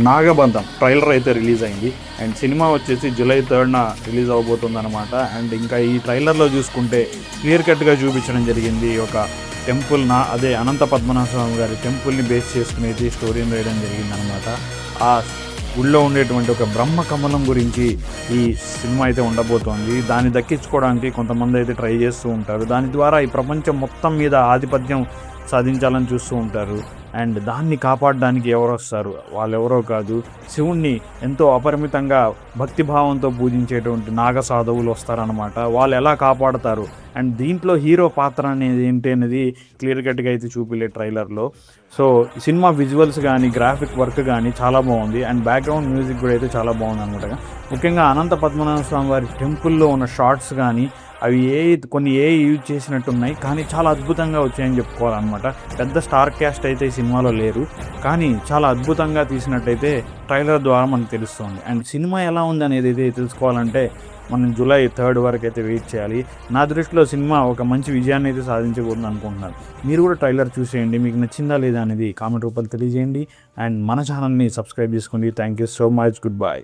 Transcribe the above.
నాగబంధం trailer అయితే release అయింది and cinema వచ్చేసి జూలై 3న రిలీజ్ అవబోతుంది అనమాట. అండ్ ఇంకా ఈ ట్రైలర్లో చూసుకుంటే క్లియర్ కట్గా చూపించడం జరిగింది. ఒక టెంపుల్ అదే అనంత పద్మనాభ స్వామి గారి టెంపుల్ని బేస్ చేసుకునేది స్టోరీని వేయడం జరిగింది అనమాట. ఆ ఊళ్ళో ఉండేటువంటి ఒక బ్రహ్మ కమలం గురించి ఈ సినిమా అయితే ఉండబోతోంది. దాన్ని దక్కించుకోవడానికి కొంతమంది అయితే ట్రై చేస్తూ ఉంటారు. దాని ద్వారా ఈ ప్రపంచం మొత్తం మీద ఆధిపత్యం సాధించాలని చూస్తూ ఉంటారు. అండ్ దాన్ని కాపాడడానికి ఎవరు వస్తారు? వాళ్ళెవరో కాదు, శివుణ్ణి ఎంతో అపరిమితంగా భక్తిభావంతో పూజించేటువంటి నాగ సాధువులు వస్తారనమాట. వాళ్ళు ఎలా కాపాడతారు అండ్ దీంట్లో హీరో పాత్ర అనేది ఏంటి అనేది క్లియర్ కట్గా అయితే చూపిలే ట్రైలర్లో. సో సినిమా విజువల్స్ కానీ గ్రాఫిక్ వర్క్ కానీ చాలా బాగుంది అండ్ బ్యాక్గ్రౌండ్ మ్యూజిక్ కూడా అయితే చాలా బాగుంది అనమాట. ముఖ్యంగా అనంత పద్మనాభ స్వామి వారి టెంపుల్లో ఉన్న షార్ట్స్ కానీ అవి కొన్ని యూజ్ చేసినట్టున్నాయి, కానీ చాలా అద్భుతంగా వచ్చాయని చెప్పుకోవాలన్నమాట. పెద్ద స్టార్ క్యాస్ట్ అయితే ఈ సినిమాలో లేరు, కానీ చాలా అద్భుతంగా తీసినట్టయితే ట్రైలర్ ద్వారా మనకు తెలుస్తుంది. అండ్ సినిమా ఎలా ఉంది అనేది అయితే తెలుసుకోవాలంటే మనం జూలై 3 వరకు అయితే వెయిట్ చేయాలి. నా దృష్టిలో సినిమా ఒక మంచి విజయాన్ని అయితే సాధించబోతుంది అనుకుంటున్నాను. మీరు కూడా ట్రైలర్ చూసేయండి, మీకు నచ్చిందా లేదా అనేది కామెంట్ రూపంలో తెలియజేయండి అండ్ మన ఛానల్ని సబ్స్క్రైబ్ చేసుకోండి. Thank you so much. Good bye.